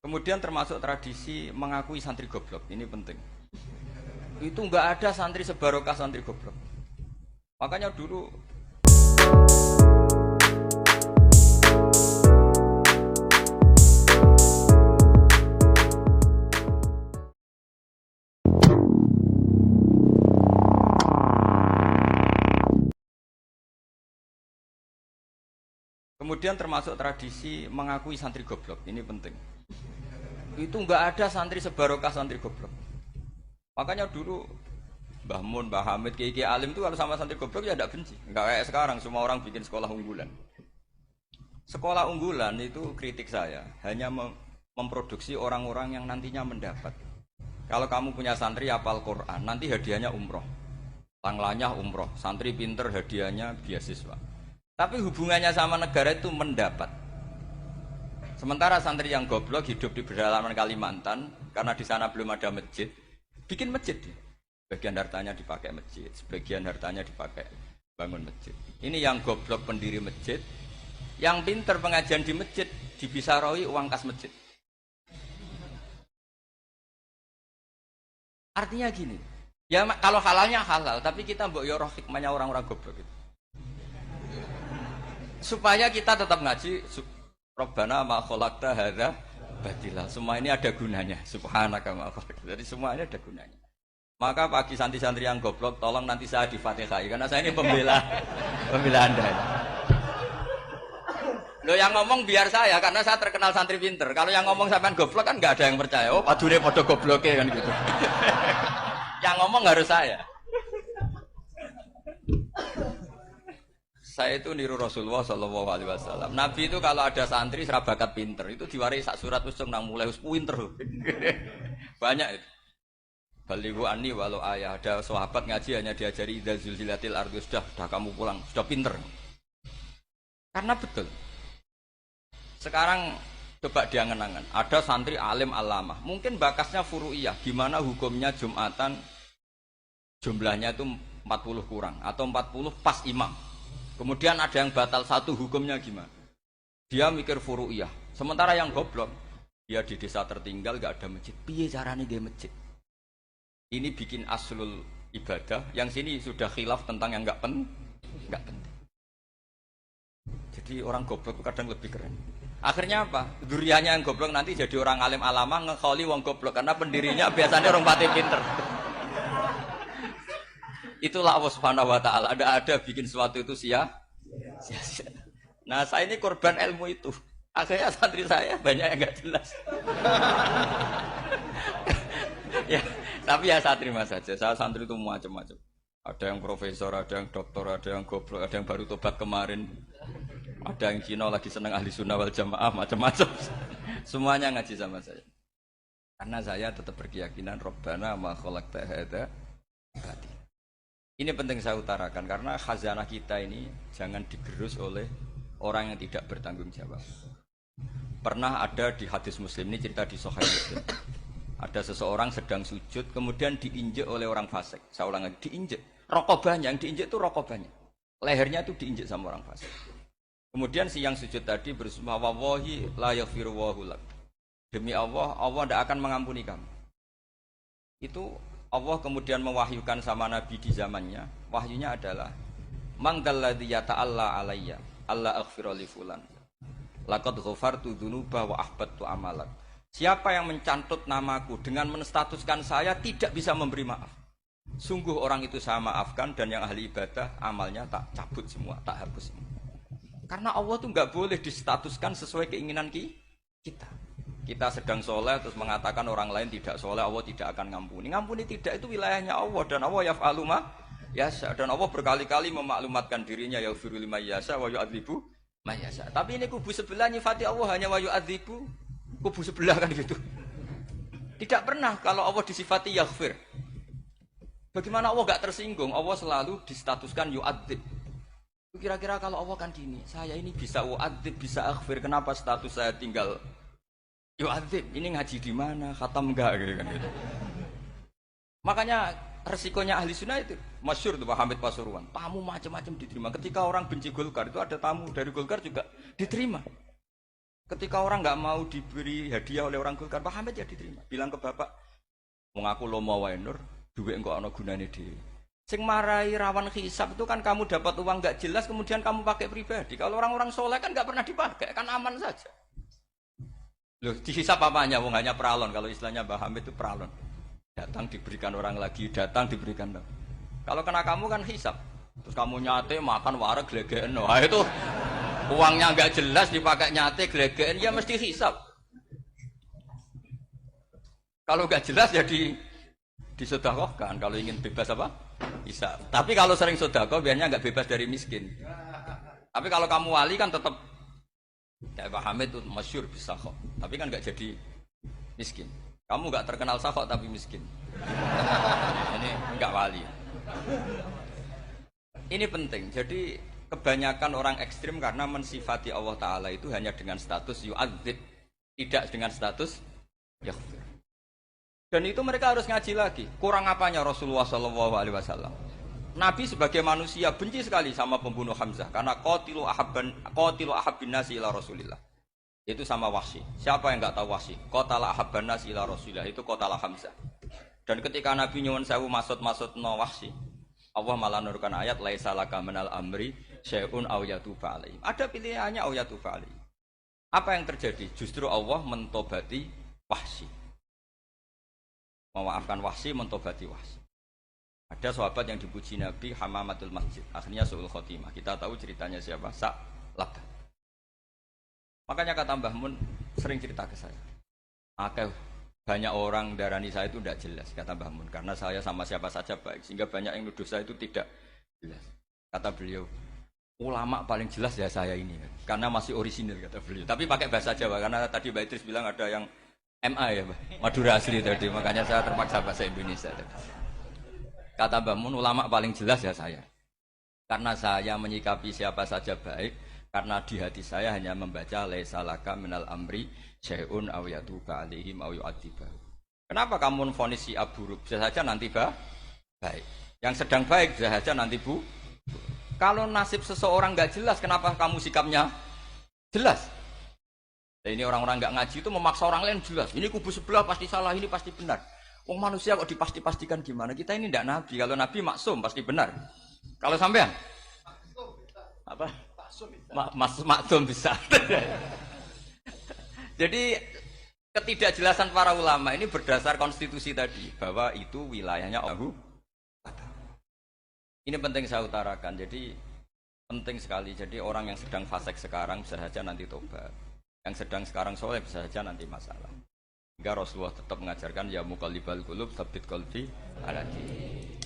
Kemudian termasuk tradisi mengakui santri goblok, ini penting. Itu nggak ada santri sebarokah santri goblok. Makanya dulu kemudian termasuk tradisi mengakui santri goblok, ini penting. Itu nggak ada santri sebarokah santri goblok. Makanya dulu Mbah Mun, Mbah Hamid, Kiai Alim itu kalau sama santri goblok ya tidak benci. Nggak kayak sekarang semua orang bikin sekolah unggulan. Sekolah unggulan itu kritik saya hanya memproduksi orang-orang yang nantinya mendapat. Kalau kamu punya santri hafal Quran, nanti hadiahnya umroh. Tanglanya umroh, santri pinter hadiahnya beasiswa. Tapi hubungannya sama negara itu mendapat. Sementara santri yang goblok hidup di pedalaman Kalimantan, karena di sana belum ada masjid, bikin masjid. Sebagian hartanya dipakai masjid, sebagian hartanya dipakai bangun masjid. Ini yang goblok pendiri masjid, yang pinter pengajian di masjid, dibisaroi uang kas masjid. Artinya gini, ya kalau halalnya halal, tapi kita mbok yoroh hikmahnya orang-orang goblok itu. Supaya kita tetap ngaji, Rabbana ma khalaqta hadza batila. Semua ini ada gunanya. Subhanaka ma khalaqta. Jadi semua ini ada gunanya. Maka bagi santri-santri yang goblok, tolong nanti saya di Fatihai karena saya ini pembela Anda. Lo yang ngomong biar saya karena saya terkenal santri pinter. Kalau yang ngomong sampean goblok kan nggak ada yang percaya. Oh, padune padha gobloke kan gitu. Yang ngomong harus saya. Saya itu niru Rasulullah Shallallahu Alaihi Wasallam. Nabi itu kalau ada santri serabakat pinter itu diwaris sak surat usung nang mulai pinter. Banyak itu. Balighu anni walau ayah, ada sahabat ngaji hanya diajari idza zulzilatil ardu, sudah kamu pulang, sudah pinter. Karena betul. Sekarang coba diangen-angen, ada santri alim alamah, mungkin bakasnya furu'iyah, gimana hukumnya Jumatan jumlahnya itu 40 kurang atau 40 pas imam. Kemudian ada yang batal satu, hukumnya gimana? Dia mikir furu'iyah. Sementara yang goblok, dia di desa tertinggal gak ada masjid. Piye caranya dia masjid? Ini bikin aslul ibadah, yang sini sudah khilaf tentang yang gak penting. Jadi orang goblok kadang lebih keren. Akhirnya apa? Duriannya yang goblok nanti jadi orang alim alama ngekholi wong goblok karena pendirinya biasanya orang pati pinter. Itulah Allah Subhanahu wa taala. Ada bikin sesuatu itu sia-sia. Nah, saya ini korban ilmu itu. Akhirnya santri saya banyak yang enggak jelas. Ya, tapi ya saya terima saja. Saya santri itu macam-macam. Ada yang profesor, ada yang doktor, ada yang goblok, ada yang baru tobat kemarin. Ada yang Cina lagi senang ahli sunnah wal jamaah, macam-macam. Semuanya ngaji sama saya. Karena saya tetap berkeyakinan Rabbana ma khalaqta hadza batila. Ini penting saya utarakan karena khazanah kita ini jangan digerus oleh orang yang tidak bertanggung jawab. Pernah ada di hadis Muslim, ini cerita di Sahih Muslim. Ada seseorang sedang sujud kemudian diinjek oleh orang fasik. Saya ulang lagi, diinjek. Rokobahnya, yang diinjek itu rokobahnya. Lehernya itu diinjek sama orang fasik. Kemudian si yang sujud tadi bersumpah wallahi la yaghfiru wallahu lak. Demi Allah, Allah tidak akan mengampuni kamu. Itu Allah kemudian mewahyukan sama Nabi di zamannya. Wahyunya adalah mangdalladzi yata'alla alayya alla aghfira li fulan. Laqad ghafartu dzunuba wa ahbattu amalak. Siapa yang mencantut namaku dengan menstatuskan saya tidak bisa memberi maaf. Sungguh orang itu saya maafkan dan yang ahli ibadah amalnya tak cabut semua, tak hapus semua. Karena Allah tuh nggak boleh distatuskan sesuai keinginan kita. Kita sedang soleh terus mengatakan orang lain tidak soleh, Allah tidak akan ngampuni. Ngampuni tidak, itu wilayahnya Allah dan Allah yaf'alu ma yasha. Dan Allah berkali-kali memaklumatkan dirinya yaghfiru liman yasha wa yu'adzibu man yasha. Tapi ini kubu sebelah nyifati Allah hanya wa yu'adzibu, kubu sebelah kan gitu. Tidak pernah kalau Allah disifati yaghfir. Bagaimana Allah gak tersinggung? Allah selalu distatuskan yu'adzib. Kira-kira kalau Allah kan gini, saya ini bisa yu'adzib, bisa aghfir, kenapa status saya tinggal yu'adzib? Ini ngaji di mana? Khatam enggak gitu kan gitu. Makanya resikonya ahli sunnah itu masyhur tuh Pak Hamid Pasuruan. Tamu macam-macam diterima. Ketika orang benci Golkar itu ada tamu dari Golkar juga diterima. Ketika orang nggak mau diberi hadiah oleh orang Golkar, Pak Hamid ya diterima. Bilang ke bapak, mengaku lo mau wae Nur, duit enggak ana gunane dhewe. Sing marai rawan hisab itu kan kamu dapat uang nggak jelas kemudian kamu pakai pribadi. Kalau orang-orang soleh kan nggak pernah dipakai, kan aman saja. Loh, dihisab apanya? Wong hanya peralon. Kalau istilahnya Mbah Hamid itu peralon. Datang diberikan orang lagi, datang diberikan. Kalau kena kamu kan hisab. Terus kamu nyate makan wareg glegeken. Wah itu uangnya nggak jelas dipakai nyate glegeken, ya mesti hisab. Kalau nggak jelas ya disedekahkan. Kalau ingin bebas apa? Hisab. Tapi kalau sering sedekah biasanya nggak bebas dari miskin. Tapi kalau kamu wali kan tetap kayak Pak Hamid itu masyhur bisa kok. Tapi kan nggak jadi miskin. Kamu nggak terkenal sakok tapi miskin. Ini nggak wali. Ini penting. Jadi kebanyakan orang ekstrim karena mensifati Allah Ta'ala itu hanya dengan status yu'adzib, tidak dengan status yaghfir. Dan itu mereka harus ngaji lagi. Kurang apanya Rasulullah SAW? Nabi sebagai manusia benci sekali sama pembunuh Hamzah karena qatilu ahabbin nasi ila Rasulillah. Itu sama Wahsy. Siapa yang enggak tahu Wahsy? Qatala ahabban nasi ila Rasulillah, itu qatala Hamzah. Dan ketika Nabi nyuwun sewu maksud no Wahsy, Allah malah nurkan ayat laisa laka minal amri syai'un aw yatuba alaihim. Ada pilihannya aw yatuba alaihim. Apa yang terjadi? Justru Allah mentobati Wahsy. Memaafkan Wahsy, mentobati Wahsy. Ada sahabat yang dipuji Nabi Hamamatul Masjid, akhirnya su'ul khotimah. Kita tahu ceritanya siapa? Sa'labah. Makanya kata Mbah Mun sering cerita ke saya. Banyak orang darani saya itu tidak jelas, kata Mbah Mun, karena saya sama siapa saja baik, sehingga banyak yang nuduh saya itu tidak jelas. Kata beliau, ulama paling jelas ya saya ini, karena masih orisinil, kata beliau. Tapi pakai bahasa Jawa, karena tadi Mbak Idris bilang ada yang MA ya, Madura asli tadi, makanya saya terpaksa bahasa Indonesia tadi. Kata Mbah Mun, ulama paling jelas ya saya, karena saya menyikapi siapa saja baik, karena di hati saya hanya membaca laisa laka minal amri syai'un aw yatuba alaihim aw yu'adziba. Kenapa kamu vonis si buruk? Bisa saja nanti baik. Yang sedang baik bisa saja nanti bu. Kalau nasib seseorang nggak jelas, kenapa kamu sikapnya jelas? Nah, ini orang-orang nggak ngaji itu memaksa orang lain jelas. Ini kubu sebelah pasti salah, ini pasti benar. Wong manusia kok dipasti-pastikan gimana? Kita ini tidak nabi. Kalau nabi maksum pasti benar. Kalau sampean apa? Maksum bisa. Jadi ketidakjelasan para ulama ini berdasar konstitusi tadi bahwa itu wilayahnya Allah. Ini penting saya utarakan. Jadi penting sekali. Jadi orang yang sedang fasik sekarang bisa saja nanti tobat. Yang sedang sekarang soleh bisa saja nanti masalah. Hingga Rasulullah tetap mengajarkan ya muqallibal qulub tsabbit qalbi ala dinik.